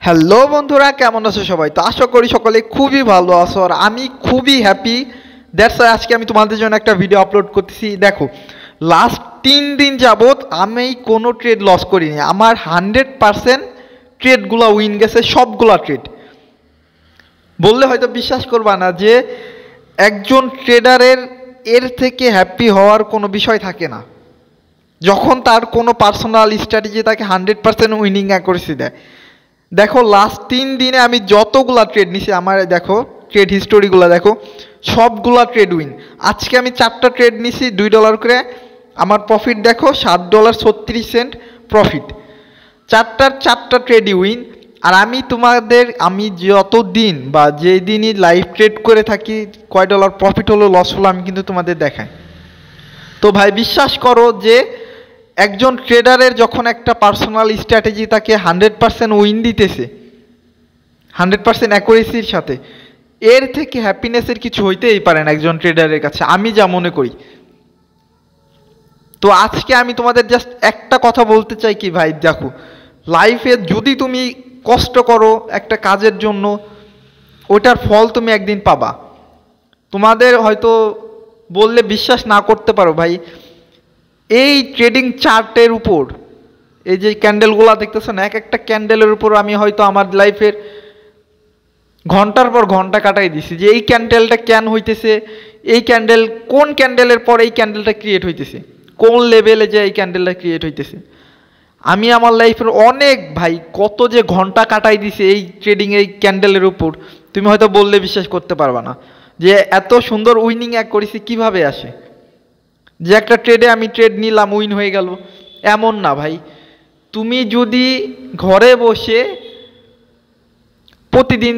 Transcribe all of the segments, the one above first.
Hello বন্ধুরা, কেমন আছো সবাই? তো আশা করি সকলে খুবই ভালো আছো আর আমি খুবই হ্যাপি। দ্যাটস ওয়াই আজকে আমি তোমাদের জন্য একটা ভিডিও আপলোড করতেছি। দেখো, লাস্ট 3 দিন যাবৎ আমি কোনো ট্রেড লস করিনি। আমার 100% ট্রেডগুলো উইন গেছে, সবগুলা ট্রেড। বললে হয়তো বিশ্বাস করবা না যে একজন ট্রেডারের এর থেকে হ্যাপি হওয়ার কোনো বিষয় থাকে না যখন তার কোনো পার্সোনাল স্ট্র্যাটেজি তাকে 100% উইনিং অ্যাকুরেসি দেয়। দেখো, লাস্ট 3 দিনে আমি যতগুলা ট্রেড নিছি, আমার দেখো ট্রেড হিস্টোরিগুলো দেখো, সবগুলা ট্রেড উইন। আজকে আমি 4টা ট্রেড নিছি $2 করে। আমার প্রফিট দেখো $7.36 প্রফিট। 4টা ট্রেডই উইন। আর আমি যত দিন বা যেই দিনই লাইভ ট্রেড করে থাকি, কয় ডলার প্রফিট হলো লস হলো আমি কিন্তু তোমাদের দেখাই। তো ভাই বিশ্বাস করো যে একজন ট্রেডারের যখন একটা পার্সোনাল স্ট্র্যাটেজি তাকে 100% উইন দিতেছে, 100% অ্যাকুরেসির সাথে, এর থেকে হ্যাপিনেসের কিছু হইতেই পারে না একজন ট্রেডারের কাছে, আমি যা মনে করি। তো আজকে আমি তোমাদের জাস্ট একটা কথা বলতে চাই কি ভাই, দেখো লাইফে যদি তুমি কষ্ট করো একটা কাজের জন্য, ওটার ফল তুমি একদিন পাবা। তোমাদের হয়তো বললে বিশ্বাস না করতে পারো ভাই, এই ট্রেডিং চার্টের উপর এই যে ক্যান্ডেলগুলো দেখতেছো না, এক একটা ক্যান্ডেলের উপর আমি হয়তো আমার লাইফের ঘন্টার পর ঘন্টা কাটাই দিছি যে এই ক্যান্ডেলটা কেন হইতেছে, এই ক্যান্ডেল কোন ক্যান্ডেলের পর এই ক্যান্ডেলটা ক্রিয়েট হইতেছে, কোন লেভেলে যে এই ক্যান্ডেলটা ক্রিয়েট হইতেছে। আমি আমার লাইফের অনেক ভাই কত যে ঘন্টা কাটাই দিছি এই ট্রেডিং এই ক্যান্ডেলের উপর, তুমি হয়তো বললে বিশ্বাস করতে পারবা না যে এত সুন্দর উইনিং করেছি কিভাবে আসে। যে একটা ট্রেডে আমি ট্রেড নিলাম উইন হয়ে গেল, এমন না ভাই। তুমি যদি ঘরে বসে প্রতিদিন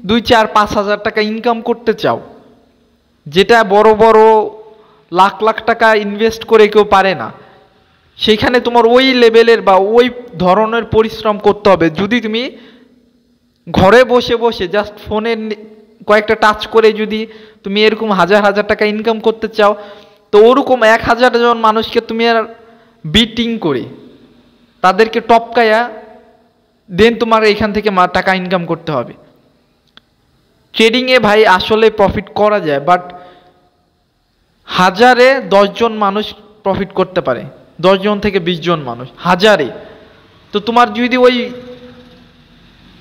2, 4, 5 হাজার টাকা ইনকাম করতে চাও, যেটা বড় বড় লাখ লাখ টাকা ইনভেস্ট করে কেউ পারে না, সেইখানে তোমার ওই লেভেলের বা ওই ধরনের পরিশ্রম করতে হবে। যদি তুমি ঘরে বসে বসে জাস্ট ফোনের কয়েকটা টাচ করে যদি তুমি এরকম হাজার হাজার টাকা ইনকাম করতে চাও, তো ওরকম 1,000 জন মানুষকে তুমি আর বিটিং করে তাদেরকে টপকায়া দেন তোমার এখান থেকে টাকা ইনকাম করতে হবে। ট্রেডিংয়ে ভাই আসলে প্রফিট করা যায়, বাট 1000-এ 10 জন মানুষ প্রফিট করতে পারে, 10 জন থেকে 20 জন মানুষ 1000-এ। তো তোমার যদি ওই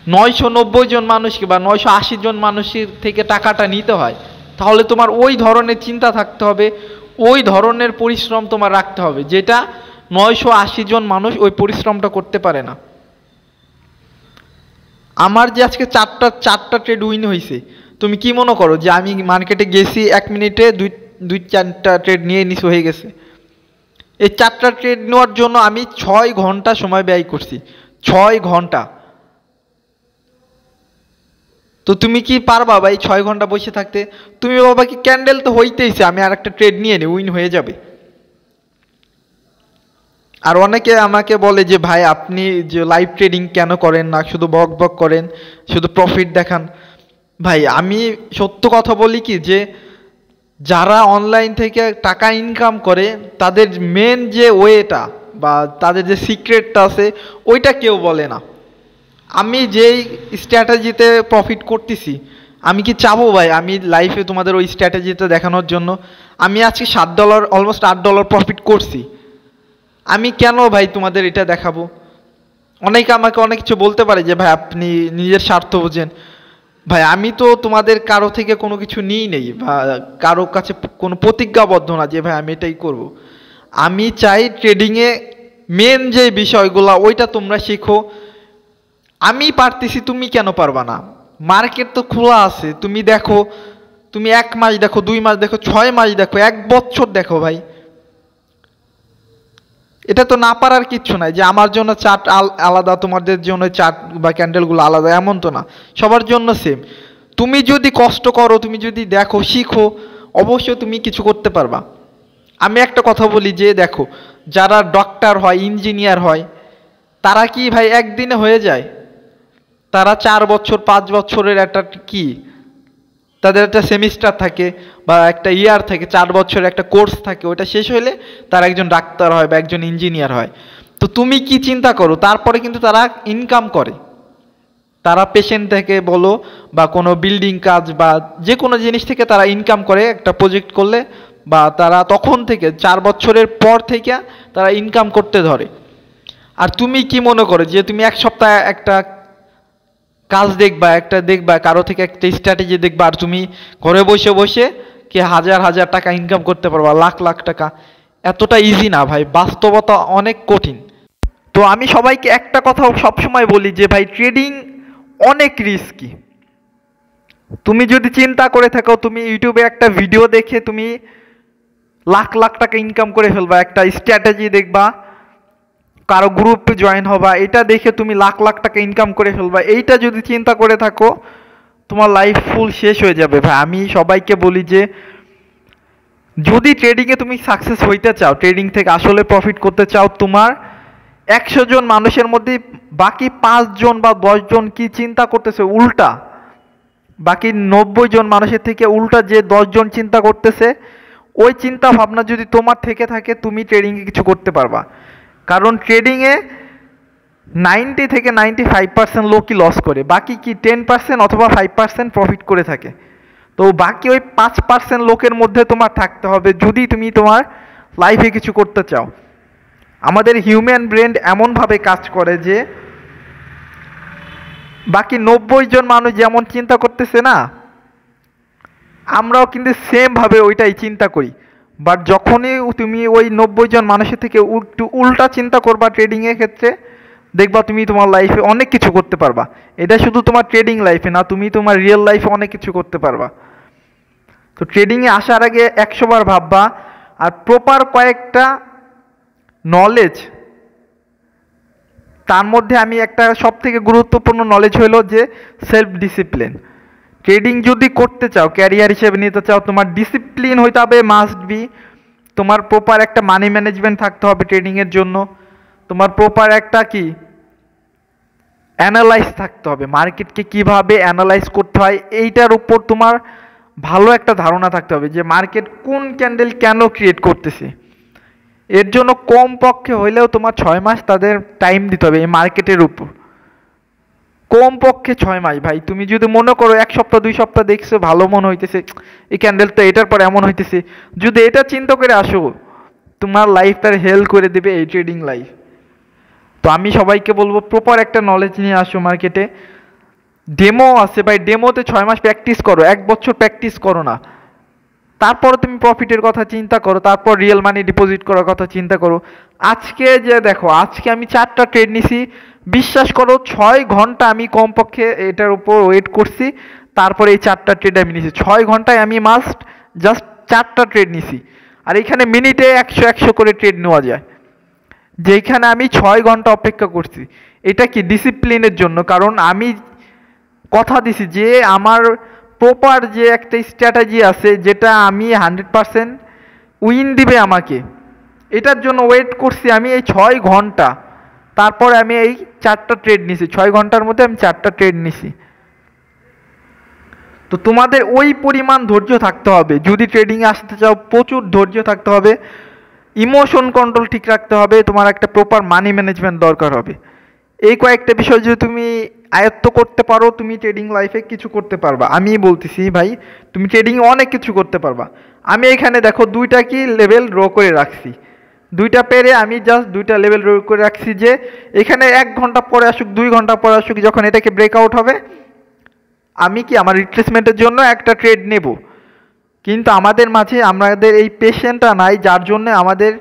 990 জন মানুষকে বা 980 জন মানুষের থেকে টাকাটা নিতে হয়, তাহলে তোমার ওই ধরনের চিন্তা থাকতে হবে, ওই ধরনের পরিশ্রম তোমার রাখতে হবে, যেটা 980 জন মানুষ ওই পরিশ্রমটা করতে পারে না। আমার যে আজকে চারটা ট্রেড উইন হয়েছে, তুমি কি মনে করো যে আমি মার্কেটে গেছি 1 মিনিটে 2-4টা ট্রেড নিয়ে হয়ে গেছে? এই 4টা ট্রেড নেওয়ার জন্য আমি 6 ঘন্টা সময় ব্যয় করছি, 6 ঘন্টা। তো তুমি কি পারবা ভাই 6 ঘন্টা বসে থাকতে? তুমি বাবা কি ক্যান্ডেল তো হইতেইছে, আমি আর একটা ট্রেড নিয়ে নিই, উইন হয়ে যাবে। আর অনেকে আমাকে বলে যে ভাই আপনি যে লাইভ ট্রেডিং কেন করেন না, শুধু বক বক করেন, শুধু প্রফিট দেখান। ভাই আমি সত্য কথা বলি কি, যে যারা অনলাইন থেকে টাকা ইনকাম করে তাদের মেন যে ওয়েটা বা তাদের যে সিক্রেটটা আছে ওইটা কেউ বলে না। আমি যেই স্ট্র্যাটেজিতে প্রফিট করতেছি, আমি কি চাবো ভাই আমি লাইফে তোমাদের ওই স্ট্র্যাটেজিটা দেখানোর জন্য? আমি আজকে $7 অলমোস্ট $8 প্রফিট করছি, আমি কেন ভাই তোমাদের এটা দেখাবো? অনেকে আমাকে অনেক কিছু বলতে পারে যে ভাই আপনি নিজের স্বার্থ বোঝেন। ভাই আমি তো তোমাদের কারো থেকে কোনো কিছু নিই নেই বা কারো কাছে কোনো প্রতিজ্ঞাবদ্ধ না যে ভাই আমি এটাই করব। আমি চাই ট্রেডিংয়ে মেন যে বিষয়গুলো ওইটা তোমরা শেখো। আমি পারতেছি, তুমি কেন পারবা না? মার্কেট তো খোলা আছে, তুমি দেখো, তুমি 1 মাস দেখো, 2 মাস দেখো, 6 মাস দেখো, 1 বছর দেখো ভাই। এটা তো না পারার কিচ্ছু নাই যে আমার জন্য চার্ট আলাদা, তোমাদের জন্য চার্ট বা ক্যান্ডেলগুলো আলাদা, এমন তো না, সবার জন্য সেম। তুমি যদি কষ্ট করো, তুমি যদি দেখো, শিখো, অবশ্যই তুমি কিছু করতে পারবা। আমি একটা কথা বলি যে দেখো, যারা ডক্টর হয়, ইঞ্জিনিয়ার হয়, তারা কি ভাই একদিনে হয়ে যায়? তারা 4 বছর 5 বছরের একটা কি তাদের একটা সেমিস্টার থাকে বা একটা ইয়ার থাকে, 4 বছরের একটা কোর্স থাকে, ওটা শেষ হলে তারা একজন ডাক্তার হয় বা একজন ইঞ্জিনিয়ার হয়। তো তুমি কি চিন্তা করো, তারপরে কিন্তু তারা ইনকাম করে। তারা পেশেন্ট থেকে বলো বা কোনো বিল্ডিং কাজ বা যে কোনো জিনিস থেকে তারা ইনকাম করে একটা প্রজেক্ট করলে, বা তারা তখন থেকে 4 বছরের পর থেকে তারা ইনকাম করতে ধরে। আর তুমি কি মনে করো যে তুমি এক সপ্তাহ একটা কাজ দেখবা কারো থেকে একটা স্ট্র্যাটেজি দেখবা, আর তুমি ঘরে বসে বসে কি হাজার হাজার টাকা ইনকাম করতে পারবা, লাখ লাখ টাকা? এতটা ইজি না ভাই, বাস্তবতা অনেক কঠিন। তো আমি সবাইকে একটা কথা সবসময় বলি যে ভাই, ট্রেডিং অনেক রিস্কি। তুমি যদি চিন্তা করে থাকো তুমি ইউটিউবে একটা ভিডিও দেখে তুমি লাখ লাখ টাকা ইনকাম করে ফেলবা, একটা স্ট্র্যাটেজি দেখবা, কারো গ্রুপে জয়েন হবা, এটা দেখে তুমি লাখ লাখ টাকা ইনকাম করে ফেলবা, এইটা যদি চিন্তা করে থাকো তোমার লাইফ ফুল শেষ হয়ে যাবে ভাই। আমি সবাইকে বলি যে যদি ট্রেডিংয়ে তুমি সাকসেস হইতে চাও, ট্রেডিং থেকে আসলে প্রফিট করতে চাও, তোমার 100 জন মানুষের মধ্যে বাকি 5 জন বা 10 জন কি চিন্তা করতেছে উল্টা, বাকি 90 জন মানুষের থেকে উল্টা যে 10 জন চিন্তা করতেছে, ওই চিন্তা ভাবনা যদি তোমার থেকে থাকে তুমি ট্রেডিংয়ে কিছু করতে পারবা। কারণ ট্রেডিংয়ে 90 থেকে 95% লোকই লস করে, বাকি কি 10% অথবা 5% প্রফিট করে থাকে। তো বাকি ওই 5% লোকের মধ্যে তোমার থাকতে হবে যদি তুমি তোমার লাইফে কিছু করতে চাও। আমাদের হিউম্যান ব্রেন এমনভাবে কাজ করে যে বাকি 90 জন মানুষ যেমন চিন্তা করতেছে না, আমরাও কিন্তু সেমভাবে ওইটাই চিন্তা করি। বাট যখনই তুমি ওই 90 জন মানুষের থেকে উল্টা চিন্তা করবা ট্রেডিংয়ের ক্ষেত্রে, দেখবা তুমি তোমার লাইফে অনেক কিছু করতে পারবা। এটা শুধু তোমার ট্রেডিং লাইফে না, তুমি তোমার রিয়েল লাইফে অনেক কিছু করতে পারবা। তো ট্রেডিংয়ে আসার আগে 100 বার ভাববা। আর প্রপার কয়েকটা নলেজ, তার মধ্যে আমি একটা সবথেকে গুরুত্বপূর্ণ নলেজ হলো যে সেলফ ডিসিপ্লিন। ট্রেডিং যদি করতে চাও, ক্যারিয়ার হিসেবে নিতে চাও, তোমার ডিসিপ্লিন হইতে হবে, মাস্ট বি। তোমার প্রপার একটা মানি ম্যানেজমেন্ট থাকতে হবে ট্রেডিংয়ের জন্য। তোমার প্রপার একটা কি অ্যানালাইজ থাকতে হবে, মার্কেটকে কিভাবে অ্যানালাইজ করতে হয় এইটার উপর তোমার ভালো একটা ধারণা থাকতে হবে যে মার্কেট কোন ক্যান্ডেল কেন ক্রিয়েট করতেছে। এর জন্য কম পক্ষে হইলেও তোমার 6 মাস তাদের টাইম দিতে হবে এই মার্কেটের উপর, কম পক্ষে 6 মাস ভাই। তুমি যদি মনে করো 1 সপ্তাহ 2 সপ্তাহ দেখছো ভালো মনে হইতেছে, এই ক্যান্ডেল তো এটার পর এমন হইতেছে, যদি এটা চিন্তা করে আসো তোমার লাইফটার হেল্প করে দেবে এই ট্রেডিং লাইফ। তো আমি সবাইকে বলবো প্রপার একটা নলেজ নিয়ে আসো মার্কেটে। ডেমো আছে ভাই, ডেমোতে 6 মাস প্র্যাকটিস করো, 1 বছর প্র্যাকটিস করো না, তারপর তুমি প্রফিটের কথা চিন্তা করো, তারপর রিয়েল মানি ডিপোজিট করার কথা চিন্তা করো। আজকে যে দেখো, আজকে আমি 4টা ট্রেড নিছি, বিশ্বাস করো 6 ঘন্টা আমি কমপক্ষে এটার উপর ওয়েট করছি, তারপরে এই 4টা ট্রেড আমি নিছি। 6 ঘন্টায় আমি জাস্ট 4টা ট্রেড নিছি। আর এখানে মিনিটে 100 করে ট্রেড নেওয়া যায়, যেখানে আমি 6 ঘন্টা অপেক্ষা করছি। এটা কি ডিসিপ্লিনের জন্য, কারণ আমি কথা দিছি যে আমার প্রপার যে একটা স্ট্র্যাটেজি আছে যেটা আমি 100% উইন দিবে আমাকে, এটার জন্য ওয়েট করছি আমি এই 6 ঘন্টা। তারপরে আমি এই 4টা ট্রেড নিছি, 6 ঘন্টার মধ্যে আমি 4টা ট্রেড নিছি। তো তোমাদের ওই পরিমাণ ধৈর্য থাকতে হবে যদি ট্রেডিংয়ে আসতে চাও, প্রচুর ধৈর্য থাকতে হবে, ইমোশন কন্ট্রোল ঠিক রাখতে হবে, তোমার একটা প্রপার মানি ম্যানেজমেন্ট দরকার হবে। এই কয়েকটা বিষয় যদি তুমি আয়ত্ত করতে পারো, তুমি ট্রেডিং লাইফে কিছু করতে পারবা। আমি বলতেছি ভাই, তুমি ট্রেডিং অনেক কিছু করতে পারবা। আমি এখানে দেখো 2টা কি লেভেল ড্র করে রাখছি, 2টা পেরে আমি জাস্ট 2টা লেভেল ড্র করে রাখছি যে এখানে 1 ঘন্টা পরে আসুক, 2 ঘন্টা পরে আসুক, যখন এটাকে ব্রেকআউট হবে আমি কি আমার রিট্রেসমেন্টের জন্য একটা ট্রেড নেব। কিন্তু আমাদের মাঝে আমাদের এই পেশেন্টটা নাই, যার জন্য আমাদের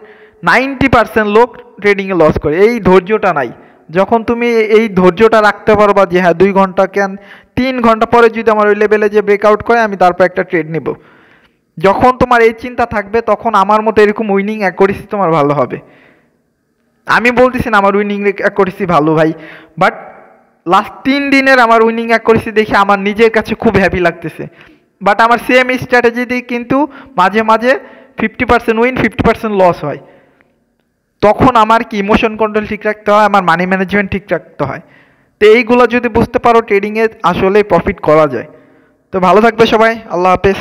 90% লোক ট্রেডিংয়ে লস করে, এই ধৈর্যটা নাই। যখন তুমি এই ধৈর্যটা রাখতে পারবা যে হ্যাঁ 2 ঘন্টা কেন 3 ঘন্টা পরে যদি আমার ওই লেভেলে যে ব্রেকআউট করে আমি তারপর একটা ট্রেড নেব, যখন তোমার এই চিন্তা থাকবে তখন আমার মতো এরকম উইনিং অ্যাকুরেসি তোমার ভালো হবে। আমি বলতেছি না আমার উইনিং অ্যাকুরেসি ভালো ভাই, বাট লাস্ট 3 দিনের আমার উইনিং অ্যাকুরেসি দেখে আমার নিজের কাছে খুব হ্যাপি লাগতেছে। বাট আমার সেম স্ট্র্যাটেজি দিয়ে কিন্তু মাঝে মাঝে 50% উইন 50% লস হয়। তখন আমার কি ইমোশন কন্ট্রোল ঠিক রাখতে হয়, আমার মানি ম্যানেজমেন্ট ঠিক রাখতে হয়। তো এইগুলো যদি বুঝতে পারো ট্রেডিংয়ে আসলে প্রফিট করা যায়। তো ভালো থাকবে সবাই, আল্লাহ হাফেজ।